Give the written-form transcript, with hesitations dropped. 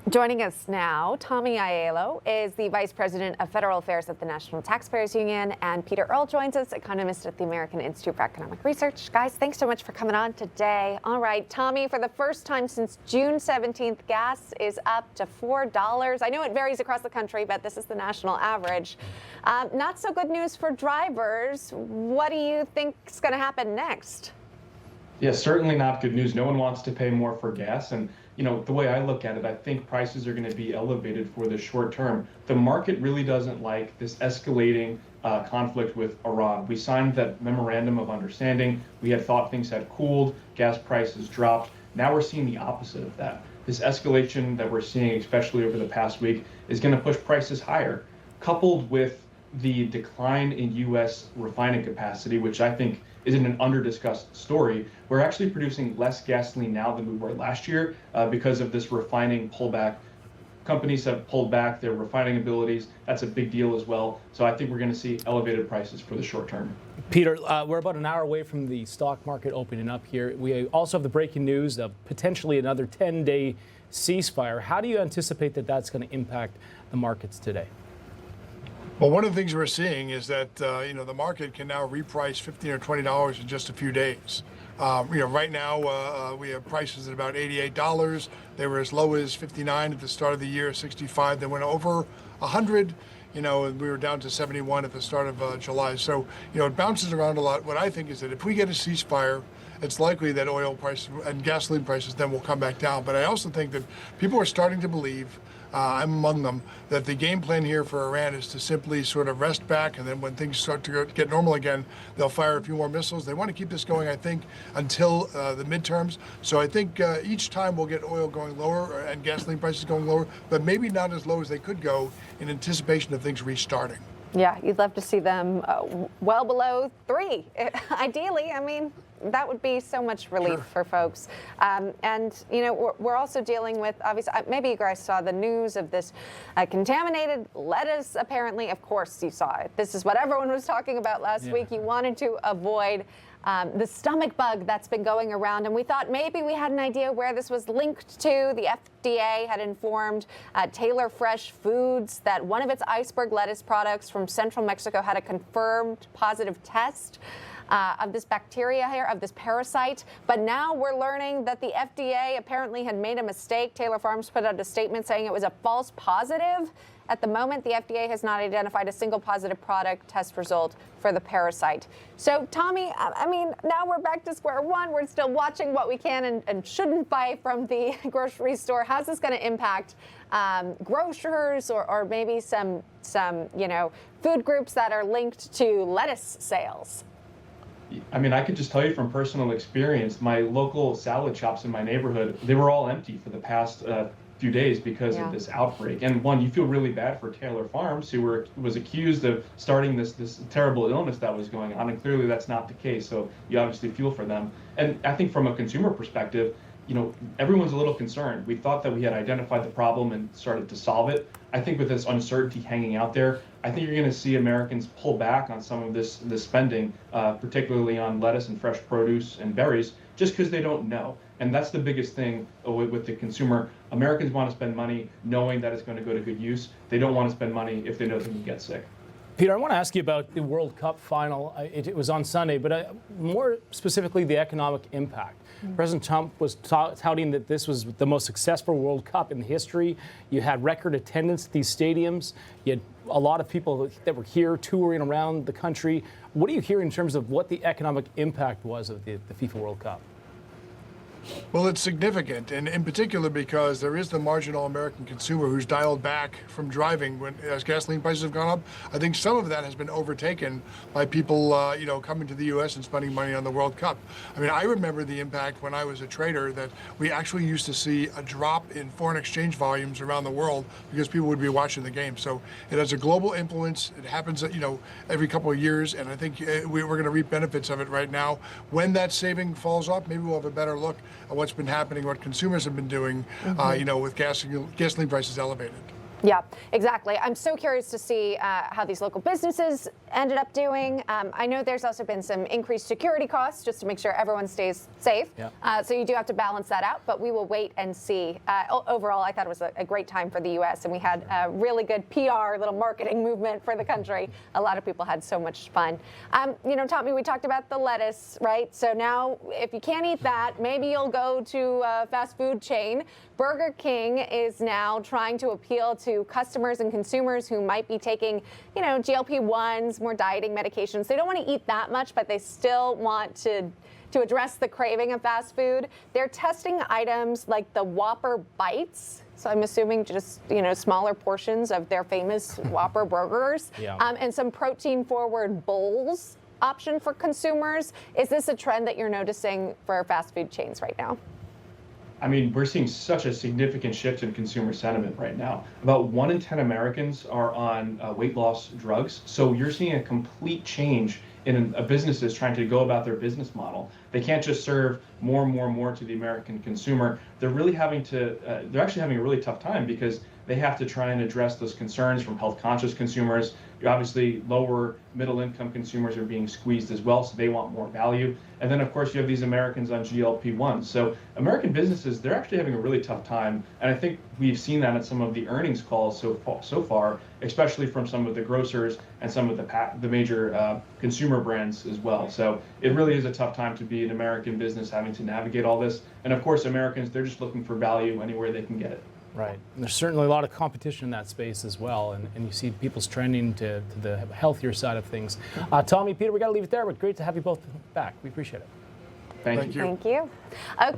Joining us now, Tommy Aiello is the Vice President of Federal Affairs at the National Taxpayers Union, and Peter Earl joins us, economist at the American Institute for Economic Research. Guys, thanks so much for coming on today. All right, Tommy, for the first time since June 17th, gas is up to $4. I know it varies across the country, but this is the national average. Not so good news for drivers. What do you think is going to happen next? Yeah, certainly not good news. No one wants to pay more for gas. And, the way I look at it, I think prices are going to be elevated for the short term. The market really doesn't like this escalating conflict with Iran. We signed that memorandum of understanding. We had thought things had cooled, gas prices dropped. Now we're seeing the opposite of that. This escalation that we're seeing, especially over the past week, is going to push prices higher, coupled with the decline in U.S. refining capacity, which I think isn't an under-discussed story. We're actually producing less gasoline now than we were last year because of this refining pullback. Companies have pulled back their refining abilities. That's a big deal as well. So I think we're going to see elevated prices for the short term. Peter, we're about an hour away from the stock market opening up here. We also have the breaking news of potentially another 10-day ceasefire. How do you anticipate that that's going to impact the markets today? Well, one of the things we're seeing is that the market can now reprice $15 or $20 in just a few days. Right now we have prices at about $88. They were as low as $59 at the start of the year, $65. They went over $100. We were down to 71 at the start of July. So it bounces around a lot. What I think is that if we get a ceasefire, it's likely that oil prices and gasoline prices then will come back down. But I also think that people are starting to believe, I'm among them, that the game plan here for Iran is to simply sort of rest back, and then when things start to get normal again, they'll fire a few more missiles. They want to keep this going, I think, until the midterms. So I think each time we'll get oil going lower and gasoline prices going lower, but maybe not as low as they could go in anticipation of things restarting. Yeah, you'd love to see them well below 3. Ideally, I mean, that would be so much relief for folks. We're also dealing with, obviously, maybe you guys saw the news of this contaminated lettuce, apparently. Of course you saw it. This is what everyone was talking about last week. You wanted to avoid the stomach bug that's been going around, and we thought maybe we had an idea where this was linked to. The FDA had informed Taylor Fresh Foods that one of its iceberg lettuce products from central Mexico had a confirmed positive test of this bacteria here, of this parasite. But now we're learning that the FDA apparently had made a mistake. Taylor Farms put out a statement saying it was a false positive. At the moment, the FDA has not identified a single positive product test result for the parasite. So, Tommy, I mean, now we're back to square one. We're still watching what we can and shouldn't buy from the grocery store. How's this going to impact grocers or maybe some food groups that are linked to lettuce sales? I mean, I could just tell you from personal experience, my local salad shops in my neighborhood, they were all empty for the past few days because of this outbreak. And one, you feel really bad for Taylor Farms, who was accused of starting this terrible illness that was going on, and clearly that's not the case. So you obviously feel for them. And I think from a consumer perspective, everyone's a little concerned. We thought that we had identified the problem and started to solve it. I think with this uncertainty hanging out there, I think you're going to see Americans pull back on some of this spending, particularly on lettuce and fresh produce and berries, just because they don't know. And that's the biggest thing with the consumer. Americans want to spend money knowing that it's going to go to good use. They don't want to spend money if they know they can get sick. Peter, I want to ask you about the World Cup final. It was on Sunday, but more specifically the economic impact. President Trump was touting that this was the most successful World Cup in history. You had record attendance at these stadiums. You had a lot of people that were here touring around the country. What do you hear in terms of what the economic impact was of the FIFA World Cup? Well, it's significant, and in particular because there is the marginal American consumer who's dialed back from driving as gasoline prices have gone up. I think some of that has been overtaken by people, coming to the U.S. and spending money on the World Cup. I mean, I remember the impact when I was a trader that we actually used to see a drop in foreign exchange volumes around the world because people would be watching the game. So it has a global influence. It happens, every couple of years, and I think we're going to reap benefits of it right now. When that saving falls off, maybe we'll have a better look at what's been happening, what consumers have been doing, with gasoline prices elevated. Yeah, exactly. I'm so curious to see how these local businesses ended up doing. I know there's also been some increased security costs just to make sure everyone stays safe. Yeah. So you do have to balance that out, but we will wait and see. Overall, I thought it was a great time for the U.S. and we had a really good PR, little marketing movement for the country. A lot of people had so much fun. Tommy, we talked about the lettuce, right? So now, if you can't eat that, maybe you'll go to a fast food chain. Burger King is now trying to appeal to customers and consumers who might be taking, GLP-1s, more dieting medications. They don't want to eat that much, but they still want to address the craving of fast food. They're testing items like the Whopper Bites. So I'm assuming just, smaller portions of their famous Whopper burgers. Yeah. And some protein-forward bowls option for consumers. Is this a trend that you're noticing for fast food chains right now? I mean, we're seeing such a significant shift in consumer sentiment right now. About 1 in 10 Americans are on weight loss drugs. So you're seeing a complete change in businesses trying to go about their business model. They can't just serve more and more and more to the American consumer. They're really they're actually having a really tough time because they have to try and address those concerns from health conscious consumers. Obviously, lower middle income consumers are being squeezed as well, so they want more value. And then, of course, you have these Americans on GLP-1s. So American businesses, they're actually having a really tough time. And I think we've seen that at some of the earnings calls so far, especially from some of the grocers and some of the major consumer brands as well. So it really is a tough time to be an American business having to navigate all this. And of course, Americans, they're just looking for value anywhere they can get it. Right. And there's certainly a lot of competition in that space as well, and you see people's trending to the healthier side of things. Tommy, Peter, we got to leave it there, but great to have you both back. We appreciate it. Thank you. Thank you. Okay.